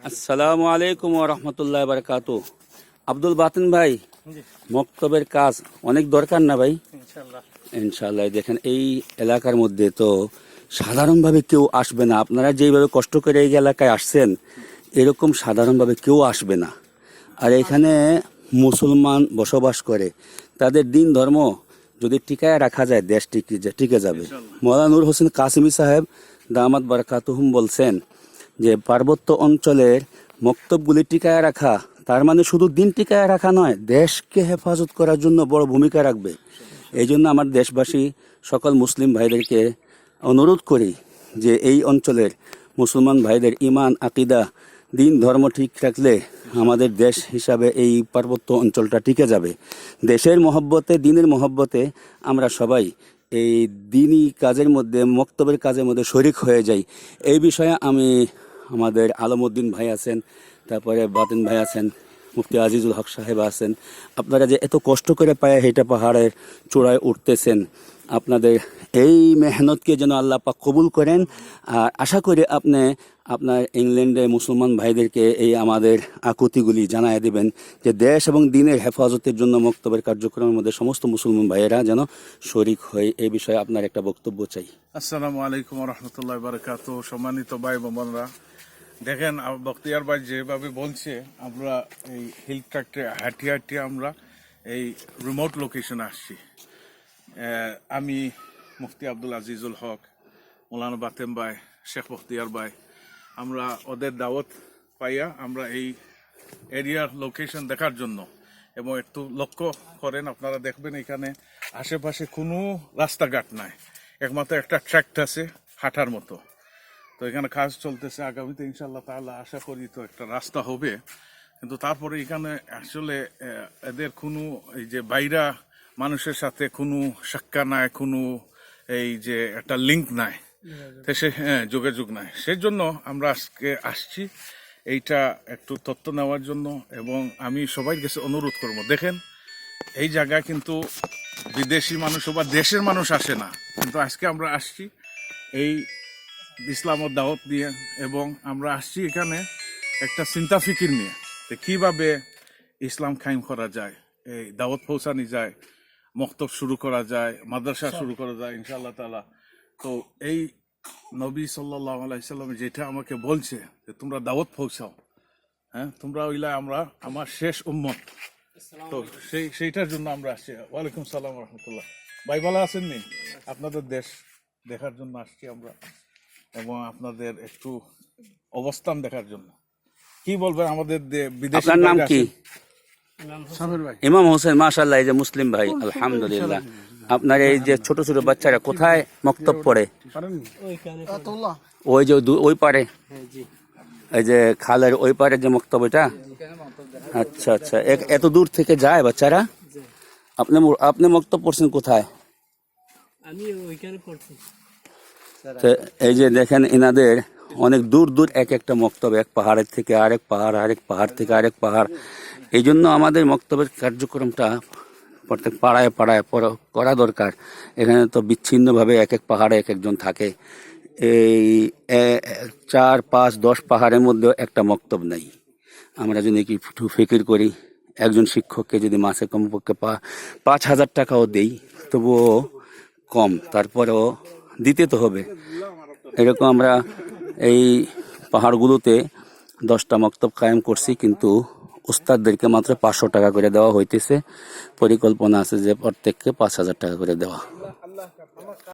আসসালামু আলাইকুম ওয়া রাহমাতুল্লাহি ওয়া বারাকাতুহু। আব্দুল বাতিন ভাই, মক্তবের কাজ অনেক দরকার না ভাই? ইনশাআল্লাহ। দেখেন এই এলাকার মধ্যে তো সাধারণভাবে কেউ আসবে না। আপনারা যেইভাবে কষ্ট করে এই এলাকায় আসছেন, এরকম সাধারণভাবে কেউ আসবে না। আর এখানে মুসলমান বসবাস করে, তাদের দিন ধর্ম যদি টিকায় রাখা যায়, দেশ টিকে যাবে। মওলানা নূর হোসেন কাসেমি সাহেব দামাত বারাকাতুহুম বলছেন যে পার্বত্য অঞ্চলের মক্তবগুলি টিকায় রাখা, তার মানে শুধু দিন টিকায় রাখা নয়, দেশকে হেফাজত করার জন্য বড় ভূমিকা রাখবে। এই জন্য আমার দেশবাসী সকল মুসলিম ভাইদেরকে অনুরোধ করি যে এই অঞ্চলের মুসলমান ভাইদের ইমান, আকিদা, দিন ধর্ম ঠিক রাখলে আমাদের দেশ হিসাবে এই পার্বত্য অঞ্চলটা টিকে যাবে। দেশের মহব্বতে, দিনের মহব্বতে আমরা সবাই এই দিনই কাজের মধ্যে, মক্তবের কাজের মধ্যে শরিক হয়ে যাই। এই বিষয়ে আমি, আমাদের আলমউদ্দিন ভাই আছেন, তারপরে বাতিন ভাই আছেন, মুফতি আজিজুল হক সাহেব আছেন, আপনারা যে এত কষ্ট করে পায়ে হেঁটে পাহাড়ের চূড়ায় উঠতেছেন, আপনাদের এই মেহনতকে যেন আল্লাহ পাক কবুল করেন। আর আশা করি আপনি আপনার ইংল্যান্ডে মুসলমান ভাইদেরকে এই আমাদের আকুতিগুলি জানায় দেবেন যে দেশ এবং দিনের হেফাজতের জন্য মক্তবের কার্যক্রমের মধ্যে সমস্ত মুসলমান ভাইয়েরা যেন শরিক হয়। এই বিষয়ে আপনার একটা বক্তব্য চাই। আসসালামু আলাইকুম ওয়া রাহমাতুল্লাহি ওয়া বারাকাতুহু। সম্মানিত ভাই বোনেরা, দেখেন বখতিয়ার ভাই যেভাবে বলছে, আমরা এই হিল ট্র্যাক্টে হাঁটিয়ে আমরা এই রিমোট লোকেশনে আসছি। আমি মুফতি আব্দুল আজিজুল হক, মৌলানা বাতেম ভাই, শেখ বখতিয়ার ভাই, আমরা ওদের দাওয়াত পাইয়া আমরা এই এরিয়ার লোকেশন দেখার জন্য, এবং একটু লক্ষ্য করেন, আপনারা দেখবেন এখানে আশেপাশে কোনো রাস্তাঘাট নাই, একমাত্র একটা ট্র্যাক্ট আছে হাঁটার মতো। তো এখানে কাজ চলতেছে, আগামীতে ইনশাল্লাহ তাআলা আশা করি তো একটা রাস্তা হবে। কিন্তু তারপরে এখানে আসলে এদের কোনো এই যে বাইরা মানুষের সাথে কোনো সাক্ষা নাই, কোনো এই যে একটা লিঙ্ক নাই, যোগাযোগ নাই। সেজন্য আমরা আজকে আসছি এইটা একটু তথ্য নেওয়ার জন্য। এবং আমি সবাই কাছে অনুরোধ করবো, দেখেন এই জায়গায় কিন্তু বিদেশি মানুষ বা দেশের মানুষ আসে না, কিন্তু আজকে আমরা আসছি এই ইসলাম ও দাওয়াত নিয়ে, এবং আমরা আসছি এখানে একটা চিন্তা ফিকির নিয়ে যে কিভাবে ইসলাম কায়েম করা যায়, এই দাওয়াত পৌঁছানো যায়, মক্তব শুরু করা যায়, মাদ্রাসা শুরু করা যায় ইনশাআল্লাহ তাআলা। তো এই নবী সাল্লাল্লাহু আলাইহি সাল্লাম যেটা আমাকে বলছে যে তোমরা দাওয়াত পৌঁছাও, তোমরা হইলা আমার শেষ উম্মত। তো সেইটার জন্য আমরা আসছি। ওয়ালাইকুম সালাম ওয়া রাহমাতুল্লাহ। ভাই ভালো আছেন নি? আপনাদের দেশ দেখার জন্য আসছি আমরা, এবং আপনাদের একটু অবস্থান দেখার জন্য। কি বলবেন আমাদের বিদেশি? আপনার নাম কি? ইমাম হোসেন। মাশাআল্লাহ, এই যে মুসলিম ভাই, আলহামদুলিল্লাহ। আপনার এই যে ছোট ছোট বাচ্চারা কোথায় মক্তব পড়ে? ওই যে ওই পারে, এই যে খালের ওই পারে যে মক্তব, এটা? আচ্ছা আচ্ছা, এত দূর থেকে যায় বাচ্চারা? আপনি মক্তব পড়ছেন কোথায়? আমি ওইখানে পড়ছি। এই যে দেখেন, এনাদের অনেক দূর দূর এক একটা মক্তব, এক পাহাড়ের থেকে আরেক পাহাড়, আরেক পাহাড় থেকে আরেক পাহাড়। এই জন্য আমাদের মক্তবের কার্যক্রমটা প্রত্যেক পাড়ায় পাড়ায় করা দরকার। এখানে তো বিচ্ছিন্নভাবে এক এক পাহাড়ে এক একজন থাকে। এই 4, 5, 10 পাহাড়ের মধ্যে একটা মক্তব নেই। আমরা যদি কি ফিকির করি, একজন শিক্ষককে যদি মাসে কমপক্ষে 5,000 টাকাও দেই, তবুও কম, তারপরেও দিতে তো হবে। এরকম আমরা এই পাহাড়গুলোতে 10টা মক্তব কায়েম করছি, কিন্তু উস্তাদদেরকে মাত্র 500 টাকা করে দেওয়া হইতেছে। পরিকল্পনা আছে যে প্রত্যেককে 5,000 টাকা করে দেওয়া।